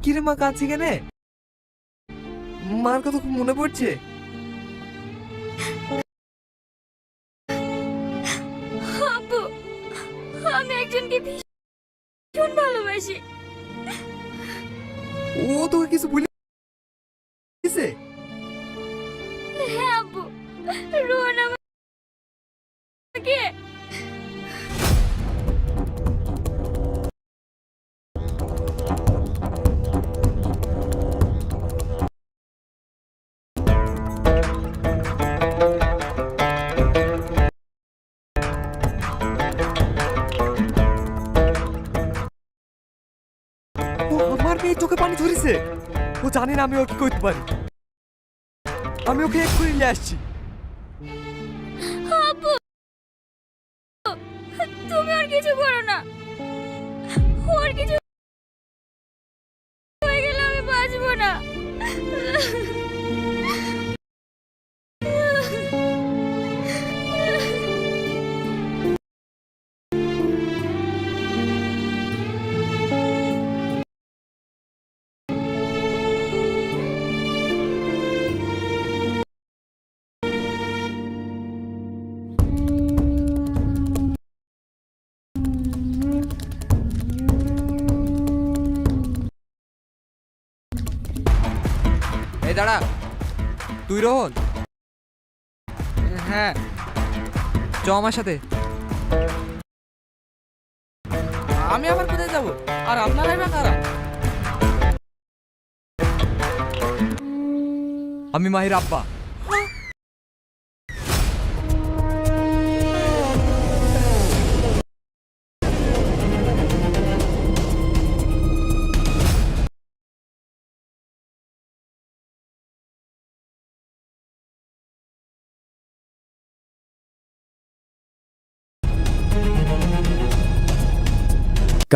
কিরে মা, কাঁদছি কেনে? মার কথা খুব মনে পড়ছে। আব্বু, আমি একজনকে ভীষণ ভালোবাসি। ও তোকে কিছু বলেছে? হ্যাঁ আব্বু, রোহন আমাকে ও আমার মেয়ে চোখে পানি ধরেছে। ও জানে না আমি ওকে করতে পারি। আমি ওকে এক্ষুনি নিয়ে আসছি। আব্বু, তুমি আর কিছু করো না। ওর কিছু হয়ে গেলে আমি বাঁচবো না। এই দাঁড়া, তুই রোহন? হ্যাঁ, চ আমার সাথে। আমি আবার কোথায় যাব? আর আপনারাই বা কারা? আমি মাহির আব্বা।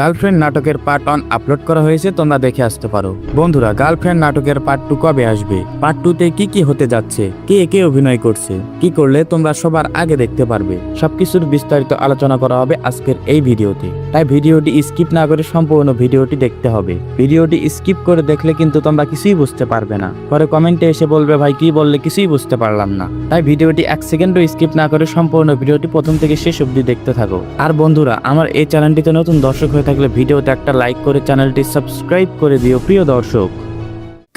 গার্লফ্রেন্ড নাটকের পার্ট 1 আপলোড করা হয়েছে, তোমরা দেখে আসতে পারো। বন্ধুরা, গার্লফ্রেন্ড নাটকের পার্ট 2 কবে আসবে, পার্ট 2 তে কি কি হতে যাচ্ছে, কে কে অভিনয় করছে, কি করলে তোমরা সবার আগে দেখতে পারবে, সবকিছুর বিস্তারিত আলোচনা করা হবে আজকের এই ভিডিওতে। তাই ভিডিওটি স্কিপ না করে সম্পূর্ণ ভিডিওটি দেখতে হবে। ভিডিওটি স্কিপ করে দেখলে কিন্তু তোমরা কিছুই বুঝতে পারবে না, পরে কমেন্টে এসে বলবে ভাই কি বললে কিছুই বুঝতে পারলাম না। তাই ভিডিওটি 1 সেকেন্ডও স্কিপ না করে সম্পূর্ণ ভিডিওটি প্রথম থেকে শেষ অবধি দেখতে থাকো। আর বন্ধুরা, আমার এই চ্যানেলটিতে নতুন দর্শক হয়ে থাকলে ভিডিওতে একটা লাইক করে চ্যানেলটি সাবস্ক্রাইব করে দিও প্রিয় দর্শক।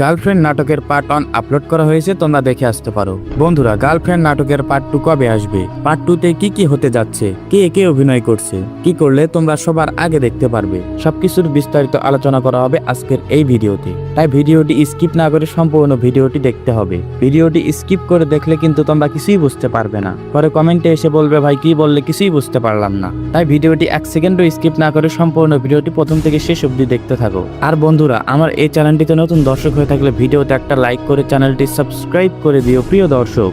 গার্লফ্রেন্ড নাটকের পার্ট 1 আপলোড করা হয়েছে, তোমরা দেখে আসতে পারো। বন্ধুরা, গার্লফ্রেন্ড নাটকের পার্ট 2 কবে আসবে, পার্ট 2 তে কি কি হতে যাচ্ছে, কে কে অভিনয় করছে, কি করলে তোমরা সবার আগে দেখতে পারবে, সবকিছুর বিস্তারিত আলোচনা করা হবে আজকের এই ভিডিওতে। তাই ভিডিওটি স্কিপ না করে সম্পূর্ণ ভিডিওটি দেখতে হবে। ভিডিওটি স্কিপ করে দেখলে কিন্তু তোমরা কিছুই বুঝতে পারবে না, পরে কমেন্টে এসে বলবে ভাই কি বললে কিছুই বুঝতে পারলাম না। তাই ভিডিওটি 1 সেকেন্ডও স্কিপ না করে সম্পূর্ণ ভিডিওটি প্রথম থেকে শেষ অবধি দেখতে থাকো। আর বন্ধুরা, আমার এই চ্যানেলটিতে নতুন দর্শক হয়ে থাকলে ভিডিওতে একটা লাইক করে চ্যানেলটি সাবস্ক্রাইব করে দিও প্রিয় দর্শক।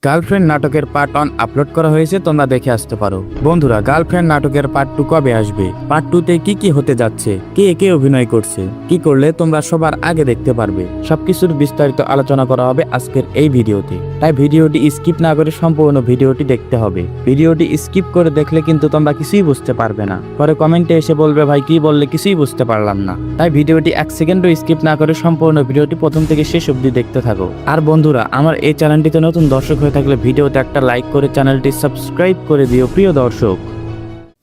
গার্লফ্রেন্ড নাটকের পার্ট 1 আপলোড করা হয়েছে, তোমরা দেখে আসতে পারো। বন্ধুরা, গার্লফ্রেন্ড নাটকের পার্ট 2 কবে আসবে, পার্ট 2 তে কি কি হতে যাচ্ছে, কে কে অভিনয় করছে, কি করলে তোমরা সবার আগে দেখতে পারবে, সবকিছুর বিস্তারিত আলোচনা করা হবে আজকের এই ভিডিওতে। তাই ভিডিওটি স্কিপ না করে সম্পূর্ণ ভিডিওটি দেখতে হবে। ভিডিওটি স্কিপ করে দেখলে কিন্তু তোমরা কিছুই বুঝতে পারবে না, পরে কমেন্টে এসে বলবে ভাই কি বললে কিছুই বুঝতে পারলাম না। তাই ভিডিওটি 1 সেকেন্ডও স্কিপ না করে সম্পূর্ণ ভিডিওটি প্রথম থেকে শেষ অবধি দেখতে থাকো। আর বন্ধুরা, আমার এই চ্যানেলটিতে নতুন দর্শক হয়ে থাকলে ভিডিওতে একটা লাইক করে চ্যানেলটি সাবস্ক্রাইব করে দিও প্রিয় দর্শক।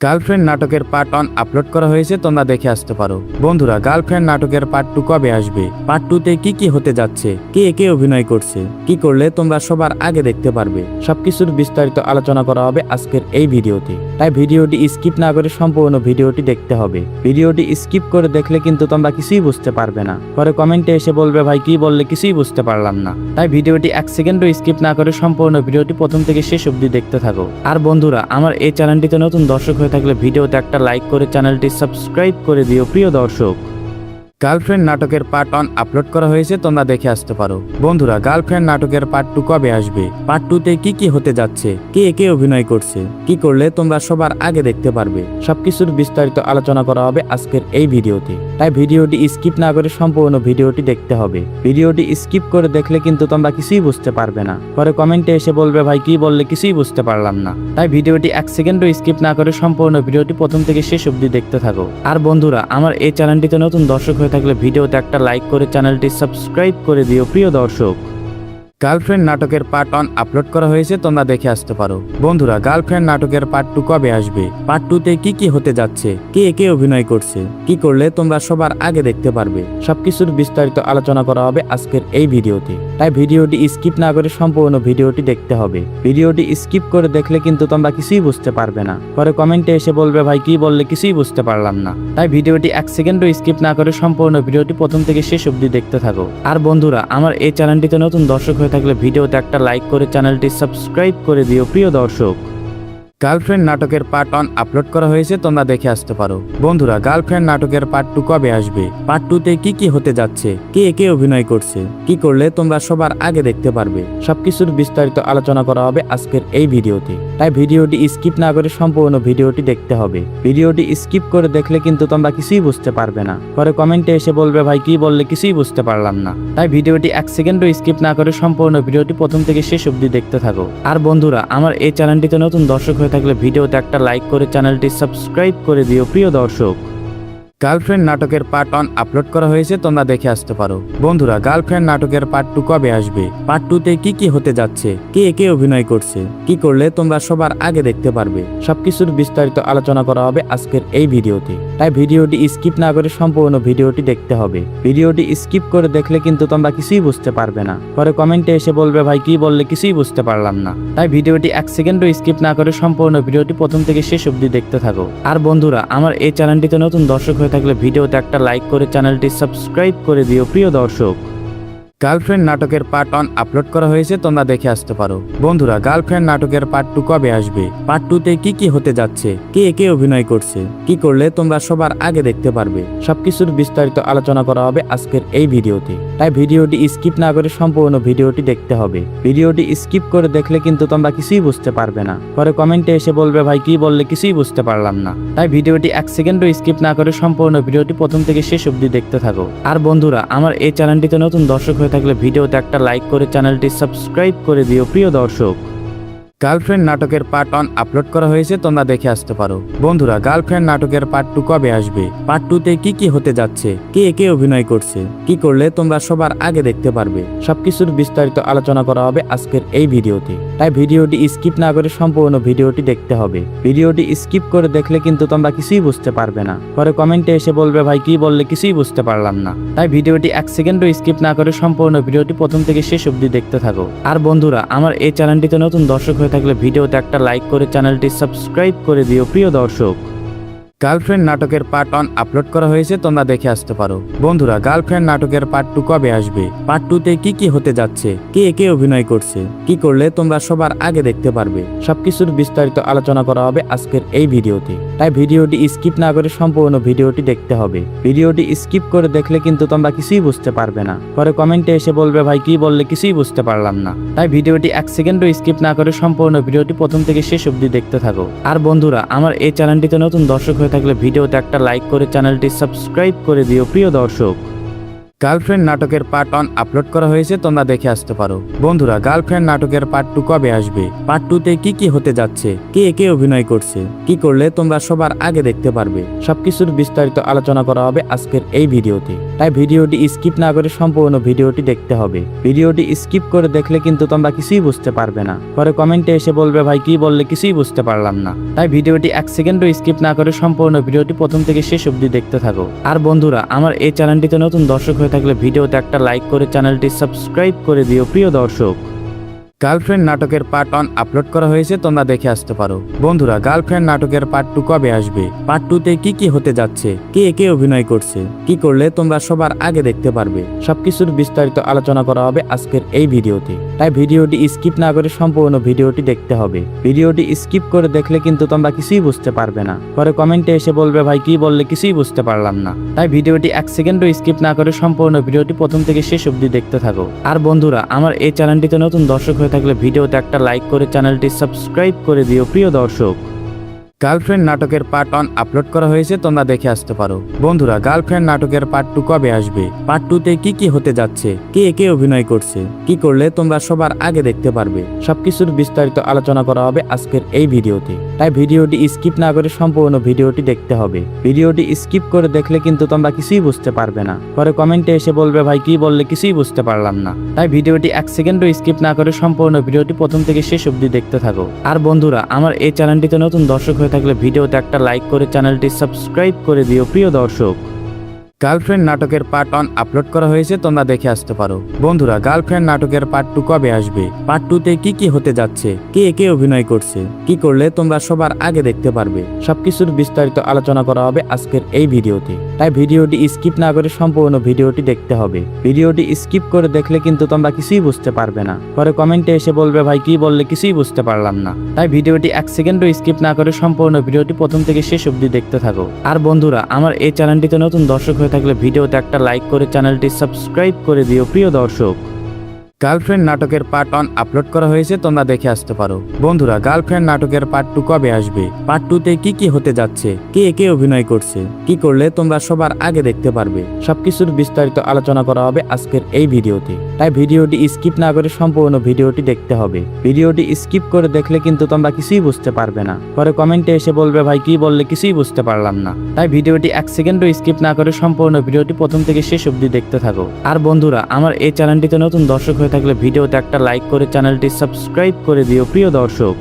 গার্লফ্রেন্ড নাটকের পার্ট 1 আপলোড করা হয়েছে, তোমরা দেখে আসতে পারো। বন্ধুরা, গার্লফ্রেন্ড নাটকের পার্ট 2 কবে আসবে, পার্ট 2 তে কি কি হতে যাচ্ছে, কে কে অভিনয় করছে, কি করলে তোমরা সবার আগে দেখতে পারবে, সবকিছুর বিস্তারিত আলোচনা করা হবে আজকের এই ভিডিওতে। তাই ভিডিওটি স্কিপ না করে সম্পূর্ণ ভিডিওটি দেখতে হবে। ভিডিওটি স্কিপ করে দেখলে কিন্তু তোমরা কিছুই বুঝতে পারবে না, পরে কমেন্টে এসে বলবে ভাই কি বললে কিছুই বুঝতে পারলাম না। তাই ভিডিওটি 1 সেকেন্ডও স্কিপ না করে সম্পূর্ণ ভিডিওটি প্রথম থেকে শেষ অবধি দেখতে থাকো। আর বন্ধুরা, আমার এই চ্যানেলটিতে নতুন দর্শক হয়ে থাকলে ভিডিওতে একটা লাইক করে চ্যানেলটি সাবস্ক্রাইব করে দিও প্রিয় দর্শক। গার্লফ্রেন্ড নাটকের পার্ট 1 আপলোড করা হয়েছে, তোমরা দেখে আসতে পারো। বন্ধুরা, গার্লফ্রেন্ড নাটকের পার্ট 2 কবে আসবে, পার্ট 2 তে কি কি হতে যাচ্ছে, কে কে অভিনয় করছে, কি করলে তোমরা সবার আগে দেখতে পারবে, সবকিছুর বিস্তারিত আলোচনা করা হবে আজকের এই ভিডিওতে। তাই তাই ভিডিওটি স্কিপ না করে সম্পূর্ণ ভিডিওটি দেখতে হবে। ভিডিওটি স্কিপ করে দেখলে কিন্তু তোমরা কিছুই বুঝতে পারবে না, পরে কমেন্টে এসে বলবে ভাই কি বললে কিছুই বুঝতে পারলাম না। তাই ভিডিওটি 1 সেকেন্ডও স্কিপ না করে সম্পূর্ণ ভিডিওটি প্রথম থেকে শেষ অবধি দেখতে থাকো। আর বন্ধুরা, আমার এই চ্যানেলটিতে নতুন দর্শক হয়ে থাকলে ভিডিওতে একটা লাইক করে চ্যানেলটি সাবস্ক্রাইব করে দিও। প্রিয় দর্শক, গার্লফ্রেন্ড নাটকের পার্ট 1 আপলোড করা হয়েছে, তোমরা দেখে আসতে পারো। বন্ধুরা, গার্লফ্রেন্ড নাটকের পার্ট 2 কবে আসবে, পার্ট 2 তে কি কি হতে যাচ্ছে, কে কে অভিনয় করছে, কি করলে তোমরা সবার আগে দেখতে পারবে, সবকিছুর বিস্তারিত আলোচনা করা হবে আজকের এই ভিডিওতে। তাই ভিডিওটি স্কিপ না করে সম্পূর্ণ ভিডিওটি দেখতে হবে। ভিডিওটি স্কিপ করে দেখলে কিন্তু তোমরা কিছুই বুঝতে পারবে না, পরে কমেন্টে এসে বলবে ভাই কি বললে কিছুই বুঝতে পারলাম না। তাই ভিডিওটি 1 সেকেন্ডও স্কিপ না করে সম্পূর্ণ ভিডিওটি প্রথম থেকে শেষ অবধি দেখতে থাকো। আর বন্ধুরা, আমার এই চ্যানেলটিতে নতুন দর্শক হয়ে থাকলে ভিডিওতে একটা লাইক করে চ্যানেলটি সাবস্ক্রাইব করে দিও। প্রিয় দর্শক, গার্লফ্রেন্ড নাটকের পার্ট 1 আপলোড করা হয়েছে, তোমরা দেখে আসতে পারো। বন্ধুরা, গার্লফ্রেন্ড নাটকের পার্ট 2 কবে আসবে, পার্ট 2 তে কি কি হতে যাচ্ছে, কে কে অভিনয় করছে, কি করলে তোমরা সবার আগে দেখতে পারবে, সবকিছুর বিস্তারিত আলোচনা করা হবে আজকের এই ভিডিওতে। তাই ভিডিওটি স্কিপ না করে সম্পূর্ণ ভিডিওটি দেখতে হবে। ভিডিওটি স্কিপ করে দেখলে কিন্তু তোমরা কিছুই বুঝতে পারবে না, পরে কমেন্টে এসে বলবে ভাই কি বললে কিছুই বুঝতে পারলাম না। তাই ভিডিওটি 1 সেকেন্ডও স্কিপ না করে সম্পূর্ণ ভিডিওটি প্রথম থেকে শেষ অবধি দেখতে থাকো। আর বন্ধুরা, আমার এই চ্যানেলটিতে নতুন দর্শক হয়ে থাকলে ভিডিওতে একটা লাইক করে চ্যানেলটি সাবস্ক্রাইব করে দিও। প্রিয় দর্শক, গার্লফ্রেন্ড নাটকের পার্ট 1 আপলোড করা হয়েছে, তোমরা দেখে আসতে পারো। বন্ধুরা, গার্লফ্রেন্ড নাটকের পার্ট 2 কবে আসবে, পার্ট 2 তে কি কি হতে যাচ্ছে, কে কে অভিনয় করছে, কি করলে তোমরা সবার আগে দেখতে পারবে, সবকিছুর বিস্তারিত আলোচনা করা হবে আজকের এই ভিডিওতে। তাই ভিডিওটি স্কিপ না করে সম্পূর্ণ ভিডিওটি দেখতে হবে। ভিডিওটি স্কিপ করে দেখলে কিন্তু তোমরা কিছুই বুঝতে পারবে না, পরে কমেন্টে এসে বলবে ভাই কি বললে কিছুই বুঝতে পারলাম না। তাই ভিডিওটি 1 সেকেন্ডও স্কিপ না করে সম্পূর্ণ ভিডিওটি প্রথম থেকে শেষ অবধি দেখতে থাকো। আর বন্ধুরা, আমার এই চ্যানেলটিতে নতুন দর্শক হয়ে থাকলে ভিডিওতে একটা লাইক করে চ্যানেলটি সাবস্ক্রাইব করে দিও। প্রিয় দর্শক, গার্লফ্রেন্ড নাটকের পার্ট 1 আপলোড করা হয়েছে, তোমরা দেখে আসতে পারো। বন্ধুরা, গার্লফ্রেন্ড নাটকের পার্ট 2 কবে আসবে, পার্ট 2 তে কি কি হতে যাচ্ছে, কে কে অভিনয় করছে, কি করলে তোমরা সবার আগে দেখতে পারবে, সবকিছুর বিস্তারিত আলোচনা করা হবে আজকের এই ভিডিওতে। তাই ভিডিওটি স্কিপ না করে সম্পূর্ণ ভিডিওটি দেখতে হবে। ভিডিওটি স্কিপ করে দেখলে কিন্তু তোমরা কিছুই বুঝতে পারবে না, পরে কমেন্টে এসে বলবে ভাই কি বললে কিছুই বুঝতে পারলাম না। তাই ভিডিওটি 1 সেকেন্ডও স্কিপ না করে সম্পূর্ণ ভিডিওটি প্রথম থেকে শেষ অবধি দেখতে থাকো। আর বন্ধুরা, আমার এই চ্যানেলটিতে নতুন দর্শক হয়ে থাকলে ভিডিওতে একটা লাইক করে চ্যানেলটি সাবস্ক্রাইব করে দিও। প্রিয় দর্শক, গার্লফ্রেন্ড নাটকের পার্ট 1 আপলোড করা হয়েছে, তোমরা দেখে আসতে পারো। বন্ধুরা, গার্লফ্রেন্ড নাটকের পার্ট 2 কবে আসবে, পার্ট 2 তে কি কি হতে যাচ্ছে, কে কে অভিনয় করছে, কি করলে তোমরা সবার আগে দেখতে পারবে, সবকিছুর বিস্তারিত আলোচনা করা হবে আজকের এই ভিডিওতে। তাই ভিডিওটি স্কিপ না করে সম্পূর্ণ ভিডিওটি দেখতে হবে। ভিডিওটি স্কিপ করে দেখলে কিন্তু তোমরা কিছুই বুঝতে পারবে না, পরে কমেন্টে এসে বলবে ভাই কি বললে কিছুই বুঝতে পারলাম না। তাই ভিডিওটি 1 সেকেন্ডও স্কিপ না করে সম্পূর্ণ ভিডিওটি প্রথম থেকে শেষ অবধি দেখতে থাকো। আর বন্ধুরা, আমার এই চ্যানেলটিতে নতুন দর্শক হয়ে থাকলে ভিডিওতে একটা লাইক করে চ্যানেলটি সাবস্ক্রাইব করে দিও। প্রিয় দর্শক, গার্লফ্রেন্ড নাটকের পার্ট 1 আপলোড করা হয়েছে, তোমরা দেখে আসতে পারো। বন্ধুরা, গার্লফ্রেন্ড নাটকের পার্ট 2 কবে আসবে, পার্ট 2 তে কি কি হতে যাচ্ছে, কে কে অভিনয় করছে, কি করলে তোমরা সবার আগে দেখতে পারবে, সবকিছুর বিস্তারিত আলোচনা করা হবে আজকের এই ভিডিওতে। তাই ভিডিওটি স্কিপ না করে সম্পূর্ণ ভিডিওটি দেখতে হবে। ভিডিওটি স্কিপ করে দেখলে কিন্তু তোমরা কিছুই বুঝতে পারবে না, পরে কমেন্টে এসে বলবে ভাই কি বললে কিছুই বুঝতে পারলাম না। তাই ভিডিওটি 1 সেকেন্ডও স্কিপ না করে সম্পূর্ণ ভিডিওটি প্রথম থেকে শেষ অবধি দেখতে থাকো। আর বন্ধুরা, আমার এই চ্যানেলটিতে নতুন দর্শক হয়ে থাকলে ভিডিওতে একটা লাইক করে চ্যানেলটি সাবস্ক্রাইব করে দিও। প্রিয় দর্শক, গার্লফ্রেন্ড নাটকের পার্ট 1 আপলোড করা হয়েছে, তোমরা দেখে আসতে পারো। বন্ধুরা, গার্লফ্রেন্ড নাটকের পার্ট 2 কবে আসবে, পার্ট 2 তে কি কি হতে যাচ্ছে, কে কে অভিনয় করছে, কি করলে তোমরা সবার আগে দেখতে পারবে, সবকিছুর বিস্তারিত আলোচনা করা হবে আজকের এই ভিডিওতে। তাই ভিডিওটি স্কিপ না করে সম্পূর্ণ ভিডিওটি দেখতে হবে। ভিডিওটি স্কিপ করে দেখলে কিন্তু তোমরা কিছুই বুঝতে পারবে না, পরে কমেন্টে এসে বলবে ভাই কি বললে কিছুই বুঝতে পারলাম না। তাই ভিডিওটি 1 সেকেন্ডও স্কিপ না করে সম্পূর্ণ ভিডিওটি প্রথম থেকে শেষ অবধি দেখতে থাকো। আর বন্ধুরা, আমার এই চ্যানেলটিতে নতুন দর্শক হয়ে থাকলে ভিডিওতে একটা লাইক করে চ্যানেলটি সাবস্ক্রাইব করে দিও। প্রিয় দর্শক, গার্লফ্রেন্ড নাটকের পার্ট 1 আপলোড করা হয়েছে, তোমরা দেখে আসতে পারো। বন্ধুরা, গার্লফ্রেন্ড নাটকের পার্ট 2 কবে আসবে, পার্ট 2 তে কি কি হতে যাচ্ছে, কে কে অভিনয় করছে, কি করলে তোমরা সবার আগে দেখতে পারবে, সবকিছুর বিস্তারিত আলোচনা করা হবে আজকের এই ভিডিওতে। তাই ভিডিওটি স্কিপ না করে সম্পূর্ণ ভিডিওটি দেখতে হবে। ভিডিওটি স্কিপ করে দেখলে কিন্তু তোমরা কিছুই বুঝতে পারবে না, পরে কমেন্টে এসে বলবে ভাই কি বললে কিছুই বুঝতে পারলাম না। তাই ভিডিওটি 1 সেকেন্ডও স্কিপ না করে সম্পূর্ণ ভিডিওটি প্রথম থেকে শেষ অবধি দেখতে থাকো। আর বন্ধুরা, আমার এই চ্যানেলটিতে নতুন দর্শক হয়ে থাকলে ভিডিওতে একটা লাইক করে চ্যানেলটি সাবস্ক্রাইব করে দিও। প্রিয় দর্শক, গার্লফ্রেন্ড নাটকের পার্ট 1 আপলোড করা হয়েছে, তোমরা দেখে আসতে পারো। বন্ধুরা, গার্লফ্রেন্ড নাটকের পার্ট 2 কবে আসবে, পার্ট 2 তে কি কি হতে যাচ্ছে, কে কে অভিনয় করছে, কি করলে তোমরা সবার আগে দেখতে পারবে, সবকিছুর বিস্তারিত আলোচনা করা হবে আজকের এই ভিডিওতে। তাই ভিডিওটি স্কিপ না করে সম্পূর্ণ ভিডিওটি দেখতে হবে। ভিডিওটি স্কিপ করে দেখলে কিন্তু তোমরা কিছুই বুঝতে পারবে না, পরে কমেন্টে এসে বলবে ভাই কি বললে কিছুই বুঝতে পারলাম না। তাই ভিডিওটি 1 সেকেন্ডও স্কিপ না করে সম্পূর্ণ ভিডিওটি প্রথম থেকে শেষ অবধি দেখতে থাকো। আর বন্ধুরা, আমার এই চ্যানেলটিতে নতুন দর্শক হয়ে থাকলে ভিডিওতে একটা লাইক করে চ্যানেলটি সাবস্ক্রাইব করে দিও প্রিয় দর্শক। গার্লফ্রেন্ড নাটকের পার্ট 1 আপলোড করা হয়েছে, তোমরা দেখে আসতে পারো। বন্ধুরা, গার্লফ্রেন্ড নাটকের পার্ট 2 কবে আসবে, পার্ট 2 তে কি কি হতে যাচ্ছে, কে কে অভিনয় করছে, কি করলে তোমরা সবার আগে দেখতে পারবে, সবকিছুর বিস্তারিত আলোচনা করা হবে আজকের এই ভিডিওতে। তাই ভিডিওটি স্কিপ না করে সম্পূর্ণ ভিডিওটি দেখতে হবে। ভিডিওটি স্কিপ করে দেখলে কিন্তু তোমরা কিছুই বুঝতে পারবে না, পরে কমেন্টে এসে বলবে ভাই কি বললে কিছুই বুঝতে পারলাম না। তাই ভিডিওটি 1 সেকেন্ডও স্কিপ না করে সম্পূর্ণ ভিডিওটি প্রথম থেকে শেষ অবধি দেখতে থাকো। আর বন্ধুরা, আমার এই চ্যানেলটিতে নতুন দর্শক হয়ে থাকলে ভিডিওতে একটা লাইক করে চ্যানেলটি সাবস্ক্রাইব করে দিও প্রিয় দর্শক। গার্লফ্রেন্ড নাটকের পার্ট 1 আপলোড করা হয়েছে, তোমরা দেখে আসতে পারো। বন্ধুরা, গার্লফ্রেন্ড নাটকের পার্ট 2 কবে আসবে, পার্ট 2 তে কি কি হতে যাচ্ছে, কে কে অভিনয় করছে, কি করলে তোমরা সবার আগে দেখতে পারবে, সবকিছুর বিস্তারিত আলোচনা করা হবে আজকের এই ভিডিওতে। তাই ভিডিওটি স্কিপ না করে সম্পূর্ণ ভিডিওটি দেখতে হবে। ভিডিওটি স্কিপ করে দেখলে কিন্তু তোমরা কিছুই বুঝতে পারবে না, পরে কমেন্টে এসে বলবে ভাই কি বললে কিছুই বুঝতে পারলাম না। তাই ভিডিওটি 1 সেকেন্ডও স্কিপ না করে সম্পূর্ণ ভিডিওটি প্রথম থেকে শেষ অবধি দেখতে থাকো। আর বন্ধুরা, আমার এই চ্যানেলটিতে নতুন দর্শক হয়ে থাকলে ভিডিওতে একটা লাইক করে চ্যানেলটি সাবস্ক্রাইব করে দিও প্রিয় দর্শক।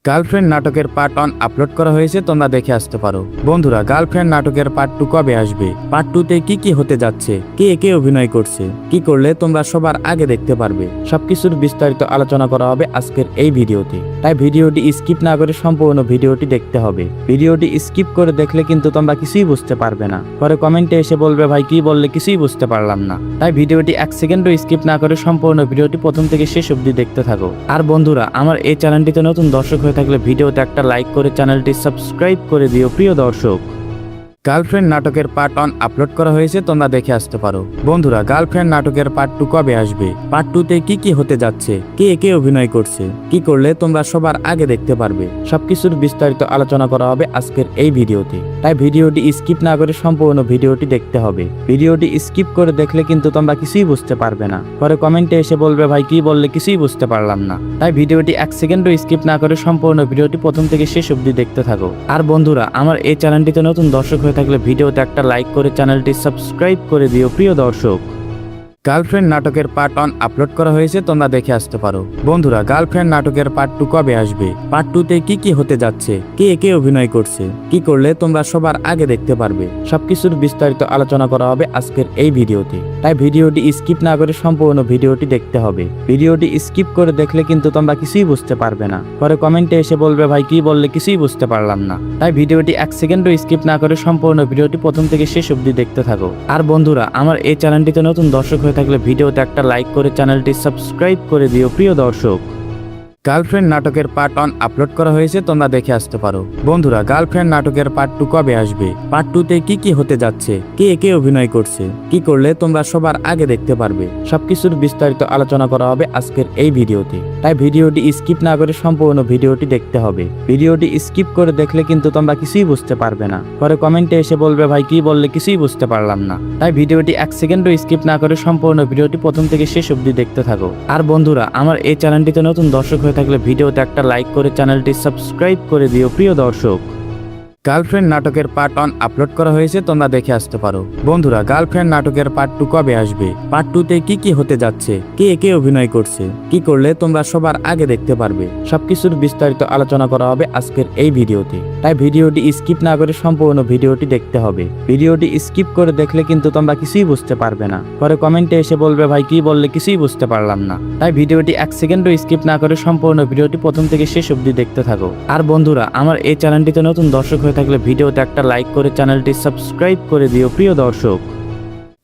গার্লফ্রেন্ড নাটকের পার্ট 1 আপলোড করা হয়েছে, তোমরা দেখে আসতে পারো। বন্ধুরা, গার্লফ্রেন্ড নাটকের পার্ট 2 কবে আসবে, পার্ট 2 তে কি কি হতে যাচ্ছে, কে কে অভিনয় করছে, কি করলে তোমরা সবার আগে দেখতে পারবে, সবকিছুর বিস্তারিত আলোচনা করা হবে আজকের এই ভিডিওতে। তাই ভিডিওটি স্কিপ না করে সম্পূর্ণ ভিডিওটি দেখতে হবে। ভিডিওটি স্কিপ করে দেখলে কিন্তু তোমরা কিছুই বুঝতে পারবে না, পরে কমেন্টে এসে বলবে ভাই কি বললে কিছুই বুঝতে পারলাম না। তাই ভিডিওটি 1 সেকেন্ডও স্কিপ না করে সম্পূর্ণ ভিডিওটি প্রথম থেকে শেষ অবধি দেখতে থাকো। আর বন্ধুরা, আমার এই চ্যানেলটিতে নতুন দর্শক হয়ে থাকলে ভিডিওতে একটা লাইক করে চ্যানেলটি সাবস্ক্রাইব করে দিও প্রিয় দর্শক। গার্লফ্রেন্ড নাটকের পার্ট 1 আপলোড করা হয়েছে, তোমরা দেখে আসতে পারো। বন্ধুরা, গার্লফ্রেন্ড নাটকের পার্ট 2 কবে আসবে, পার্ট 2 তে কি কি হতে যাচ্ছে, কে কে অভিনয় করছে, কি করলে তোমরা সবার আগে দেখতে পারবে, সবকিছুর বিস্তারিত আলোচনা করা হবে আজকের এই ভিডিওতে। তাই ভিডিওটি স্কিপ না করে সম্পূর্ণ ভিডিওটি দেখতে হবে। ভিডিওটি স্কিপ করে দেখলে কিন্তু তোমরা কিছুই বুঝতে পারবে না, পরে কমেন্টে এসে বলবে ভাই কি বললে কিছুই বুঝতে পারলাম না। তাই ভিডিওটি 1 সেকেন্ডও স্কিপ না করে সম্পূর্ণ ভিডিওটি প্রথম থেকে শেষ অবধি দেখতে থাকো। আর বন্ধুরা, আমার এই চ্যানেলটিতে নতুন দর্শক হয়ে থাকলে ভিডিওতে একটা লাইক করে চ্যানেলটি সাবস্ক্রাইব করে দিও প্রিয় দর্শক। গার্লফ্রেন্ড নাটকের পার্ট 1 আপলোড করা হয়েছে, তোমরা দেখে আসতে পারো। বন্ধুরা, গার্লফ্রেন্ড নাটকের পার্ট 2 কবে আসবে, পার্ট 2 তে কি কি হতে যাচ্ছে, কে কে অভিনয় করছে, কি করলে তোমরা সবার আগে দেখতে পারবে, সবকিছুর বিস্তারিত আলোচনা করা হবে আজকের এই ভিডিওতে। তাই ভিডিওটি স্কিপ না করে সম্পূর্ণ ভিডিওটি দেখতে হবে। ভিডিওটি স্কিপ করে দেখলে কিন্তু তোমরা কিছুই বুঝতে পারবে না, পরে কমেন্টে এসে বলবে ভাই কি বললে কিছুই বুঝতে পারলাম না। তাই ভিডিওটি 1 সেকেন্ডও স্কিপ না করে সম্পূর্ণ ভিডিওটি প্রথম থেকে শেষ অবধি দেখতে থাকো। আর বন্ধুরা, আমার এই চ্যানেলটিতে নতুন দর্শক হয়ে থাকলে ভিডিওতে একটা লাইক করে চ্যানেলটি সাবস্ক্রাইব করে দিও প্রিয় দর্শক। গার্লফ্রেন্ড নাটকের পার্ট 1 আপলোড করা হয়েছে, তোমরা দেখে আসতে পারো। বন্ধুরা, গার্লফ্রেন্ড নাটকের পার্ট 2 কবে আসবে, পার্ট 2 তে কি কি হতে যাচ্ছে, কে কে অভিনয় করছে, কি করলে তোমরা সবার আগে দেখতে পারবে, সবকিছুর বিস্তারিত আলোচনা করা হবে আজকের এই ভিডিওতে। তাই ভিডিওটি স্কিপ না করে সম্পূর্ণ ভিডিওটি দেখতে হবে। ভিডিওটি স্কিপ করে দেখলে কিন্তু তোমরা কিছুই বুঝতে পারবে না, পরে কমেন্টে এসে বলবে ভাই কি বললে কিছুই বুঝতে পারলাম না। তাই ভিডিওটি 1 সেকেন্ডও স্কিপ না করে সম্পূর্ণ ভিডিওটি প্রথম থেকে শেষ অবধি দেখতে থাকো। আর বন্ধুরা, আমার এই চ্যানেলটিতে নতুন দর্শক হয়ে থাকলে ভিডিওতে একটা লাইক করে চ্যানেলটি সাবস্ক্রাইব করে দিও প্রিয় দর্শক। গার্লফ্রেন্ড নাটকের পার্ট 1 আপলোড করা হয়েছে, তোমরা দেখে আসতে পারো। বন্ধুরা, গার্লফ্রেন্ড নাটকের পার্ট 2 কবে আসবে, পার্ট 2 তে কি কি হতে যাচ্ছে, কে কে অভিনয় করছে, কি করলে তোমরা সবার আগে দেখতে পারবে, সবকিছুর বিস্তারিত আলোচনা করা হবে আজকের এই ভিডিওতে। তাই ভিডিওটি স্কিপ না করে সম্পূর্ণ ভিডিওটি দেখতে হবে। ভিডিওটি স্কিপ করে দেখলে কিন্তু তোমরা কিছুই বুঝতে পারবে না, পরে কমেন্টে এসে বলবে ভাই কি বললে কিছুই বুঝতে পারলাম না। তাই ভিডিওটি 1 সেকেন্ডও স্কিপ না করে সম্পূর্ণ ভিডিওটি প্রথম থেকে শেষ অবধি দেখতে থাকো। আর বন্ধুরা, আমার এই চ্যানেলটিতে নতুন দর্শক হয়ে থাকলে ভিডিওতে একটা লাইক করে চ্যানেলটি সাবস্ক্রাইব করে দিও প্রিয় দর্শক।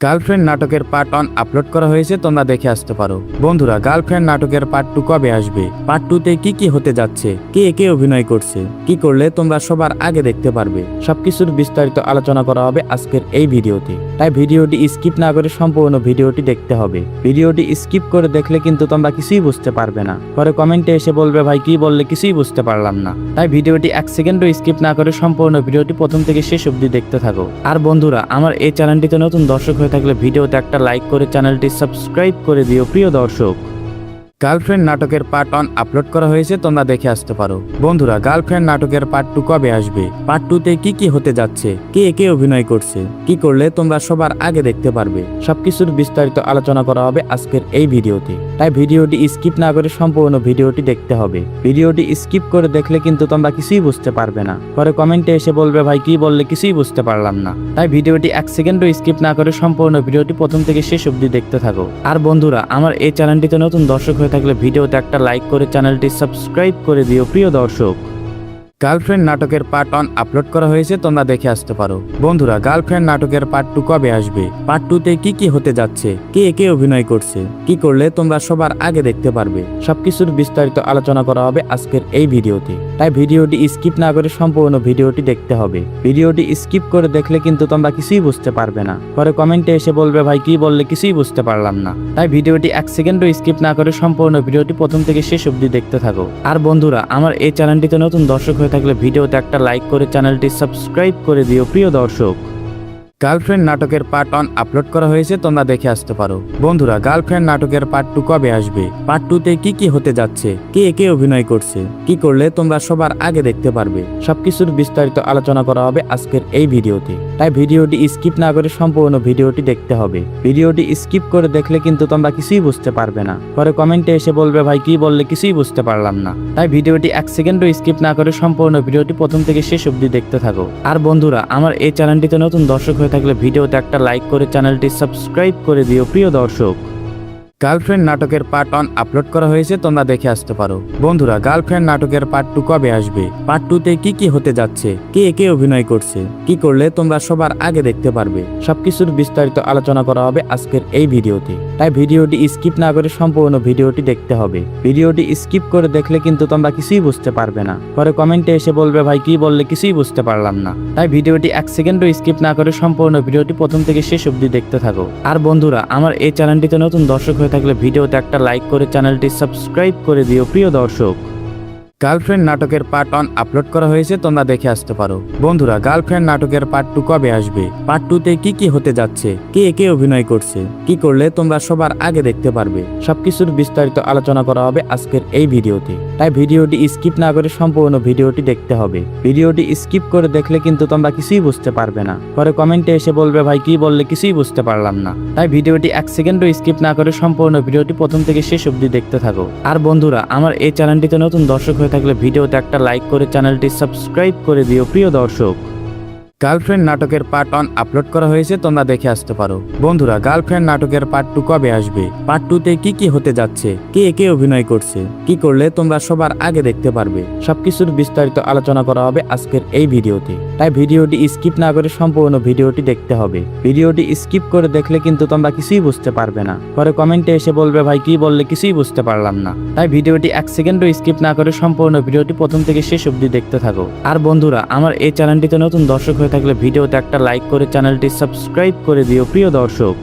গার্লফ্রেন্ড নাটকের পার্ট 1 আপলোড করা হয়েছে, তোমরা দেখে আসতে পারো। বন্ধুরা, গার্লফ্রেন্ড নাটকের পার্ট 2 কবে আসবে, পার্ট 2 তে কি কি হতে যাচ্ছে, কে কে অভিনয় করছে, কি করলে তোমরা সবার আগে দেখতে পারবে, সবকিছুর বিস্তারিত আলোচনা করা হবে আজকের এই ভিডিওতে। তাই ভিডিওটি স্কিপ না করে সম্পূর্ণ ভিডিওটি দেখতে হবে। ভিডিওটি স্কিপ করে দেখলে কিন্তু তোমরা কিছুই বুঝতে পারবে না, পরে কমেন্টে এসে বলবে ভাই কি বললে কিছুই বুঝতে পারলাম না। তাই ভিডিওটি 1 সেকেন্ডও স্কিপ না করে সম্পূর্ণ ভিডিওটি প্রথম থেকে শেষ অবধি দেখতে থাকো। আর বন্ধুরা, আমার এই চ্যানেলটিতে নতুন দর্শক হয়ে থাকলে ভিডিওতে একটা লাইক করে চ্যানেলটি সাবস্ক্রাইব করে দিও প্রিয় দর্শক। গার্লফ্রেন্ড নাটকের পার্ট 1 আপলোড করা হয়েছে, তোমরা দেখে আসতে পারো। বন্ধুরা, গার্লফ্রেন্ড নাটকের পার্ট 2 কবে আসবে, পার্ট 2 তে কি কি হতে যাচ্ছে, কে কে অভিনয় করছে, কি করলে তোমরা সবার আগে দেখতে পারবে, সবকিছুর বিস্তারিত আলোচনা করা হবে আজকের এই ভিডিওতে। তাই ভিডিওটি স্কিপ না করে সম্পূর্ণ ভিডিওটি দেখতে হবে। ভিডিওটি স্কিপ করে দেখলে কিন্তু তোমরা কিছুই বুঝতে পারবে না, পরে কমেন্টে এসে বলবে ভাই কি বললে কিছুই বুঝতে পারলাম না। তাই ভিডিওটি 1 সেকেন্ডও স্কিপ না করে সম্পূর্ণ ভিডিওটি প্রথম থেকে শেষ অবধি দেখতে থাকো। আর বন্ধুরা, আমার এই চ্যানেলটিতে নতুন দর্শক হয়ে থাকলে ভিডিওতে একটা লাইক করে চ্যানেলটি সাবস্ক্রাইব করে দিও প্রিয় দর্শক। গার্লফ্রেন্ড নাটকের পার্ট 1 আপলোড করা হয়েছে, তোমরা দেখে আসতে পারো। বন্ধুরা, গার্লফ্রেন্ড নাটকের পার্ট 2 কবে আসবে, পার্ট 2 তে কি কি হতে যাচ্ছে, কে কে অভিনয় করছে, কি করলে তোমরা সবার আগে দেখতে পারবে, সবকিছুর বিস্তারিত আলোচনা করা হবে আজকের এই ভিডিওতে। তাই ভিডিওটি স্কিপ না করে সম্পূর্ণ ভিডিওটি দেখতে হবে। ভিডিওটি স্কিপ করে দেখলে কিন্তু তোমরা কিছুই বুঝতে পারবে না, পরে কমেন্টে এসে বলবে ভাই কি বললে কিছুই বুঝতে পারলাম না। তাই ভিডিওটি 1 সেকেন্ডও স্কিপ না করে সম্পূর্ণ ভিডিওটি প্রথম থেকে শেষ অবধি দেখতে থাকো। আর বন্ধুরা, আমার এই চ্যানেলটিতে নতুন দর্শক হয়ে থাকলে ভিডিওতে একটা লাইক করে চ্যানেলটি সাবস্ক্রাইব করে দিও প্রিয় দর্শক। গার্লফ্রেন্ড নাটকের পার্ট 1 আপলোড করা হয়েছে, তোমরা দেখে আসতে পারো। বন্ধুরা, গার্লফ্রেন্ড নাটকের পার্ট 2 কবে আসবে, পার্ট 2 তে কি কি হতে যাচ্ছে, কে কে অভিনয় করছে, কি করলে তোমরা সবার আগে দেখতে পারবে, সবকিছুর বিস্তারিত আলোচনা করা হবে আজকের এই ভিডিওতে। তাই ভিডিওটি স্কিপ না করে সম্পূর্ণ ভিডিওটি দেখতে হবে। ভিডিওটি স্কিপ করে দেখলে কিন্তু তোমরা কিছুই বুঝতে পারবে না, পরে কমেন্টে এসে বলবে ভাই কি বললে কিছুই বুঝতে পারলাম না। তাই ভিডিওটি 1 সেকেন্ডও স্কিপ না করে সম্পূর্ণ ভিডিওটি প্রথম থেকে শেষ অবধি দেখতে থাকো। আর বন্ধুরা, আমার এই চ্যানেলটিতে নতুন দর্শক হয়ে থাকলে ভিডিওতে একটা লাইক করে চ্যানেলটি সাবস্ক্রাইব করে দিও প্রিয় দর্শক। গার্লফ্রেন্ড নাটকের পার্ট 1 আপলোড করা হয়েছে, তোমরা দেখে আসতে পারো। বন্ধুরা, গার্লফ্রেন্ড নাটকের পার্ট 2 কবে আসবে, পার্ট 2 তে কি কি হতে যাচ্ছে, কে কে অভিনয় করছে, কি করলে তোমরা সবার আগে দেখতে পারবে, সবকিছুর বিস্তারিত আলোচনা করা হবে আজকের এই ভিডিওতে। তাই ভিডিওটি স্কিপ না করে সম্পূর্ণ ভিডিওটি দেখতে হবে। ভিডিওটি স্কিপ করে দেখলে কিন্তু তোমরা কিছুই বুঝতে পারবে না, পরে কমেন্টে এসে বলবে ভাই কি বললে কিছুই বুঝতে পারলাম না। তাই ভিডিওটি 1 সেকেন্ডও স্কিপ না করে সম্পূর্ণ ভিডিওটি প্রথম থেকে শেষ অবধি দেখতে থাকো। আর বন্ধুরা, আমার এই চ্যানেলটিতে নতুন দর্শক হয়ে থাকলে ভিডিওতে একটা লাইক করে চ্যানেলটি সাবস্ক্রাইব করে দিও প্রিয় দর্শক। গার্লফ্রেন্ড নাটকের পার্ট 1 আপলোড করা হয়েছে, তোমরা দেখে আসতে পারো। বন্ধুরা, গার্লফ্রেন্ড নাটকের পার্ট 2 কবে আসবে, পার্ট 2 তে কি কি হতে যাচ্ছে, কে কে অভিনয় করছে, কি করলে তোমরা সবার আগে দেখতে পারবে, সবকিছুর বিস্তারিত আলোচনা করা হবে আজকের এই ভিডিওতে। তাই ভিডিওটি স্কিপ না করে সম্পূর্ণ ভিডিওটি দেখতে হবে। ভিডিওটি স্কিপ করে দেখলে কিন্তু তোমরা কিছুই বুঝতে পারবে না, পরে কমেন্টে এসে বলবে ভাই কি বললে কিছুই বুঝতে পারলাম না। তাই ভিডিওটি 1 সেকেন্ডও স্কিপ না করে সম্পূর্ণ ভিডিওটি প্রথম থেকে শেষ অবধি দেখতে থাকো। আর বন্ধুরা, আমার এই চ্যানেলটিতে নতুন দর্শক হয়ে থাকলে ভিডিওতে একটা লাইক করে চ্যানেলটি সাবস্ক্রাইব করে দিও প্রিয় দর্শক। গার্লফ্রেন্ড নাটকের পার্ট 1 আপলোড করা হয়েছে, তোমরা দেখে আসতে পারো। বন্ধুরা, গার্লফ্রেন্ড নাটকের পার্ট 2 কবে আসবে, পার্ট 2 তে কি কি হতে যাচ্ছে, কে কে অভিনয় করছে, কি করলে তোমরা সবার আগে দেখতে পারবে, সবকিছুর বিস্তারিত আলোচনা করা হবে আজকের এই ভিডিওতে। তাই ভিডিওটি স্কিপ না করে সম্পূর্ণ ভিডিওটি দেখতে হবে। ভিডিওটি স্কিপ করে দেখলে কিন্তু তোমরা কিছুই বুঝতে পারবে না, পরে কমেন্টে এসে বলবে ভাই কি বললে কিছুই বুঝতে পারলাম না। তাই ভিডিওটি 1 সেকেন্ডও স্কিপ না করে সম্পূর্ণ ভিডিওটি প্রথম থেকে শেষ অবধি দেখতে থাকো। আর বন্ধুরা, আমার এই চ্যানেলটিতে নতুন দর্শক হয়ে থাকলে ভিডিওতে একটা লাইক করে চ্যানেলটি সাবস্ক্রাইব করে দিও প্রিয় দর্শক।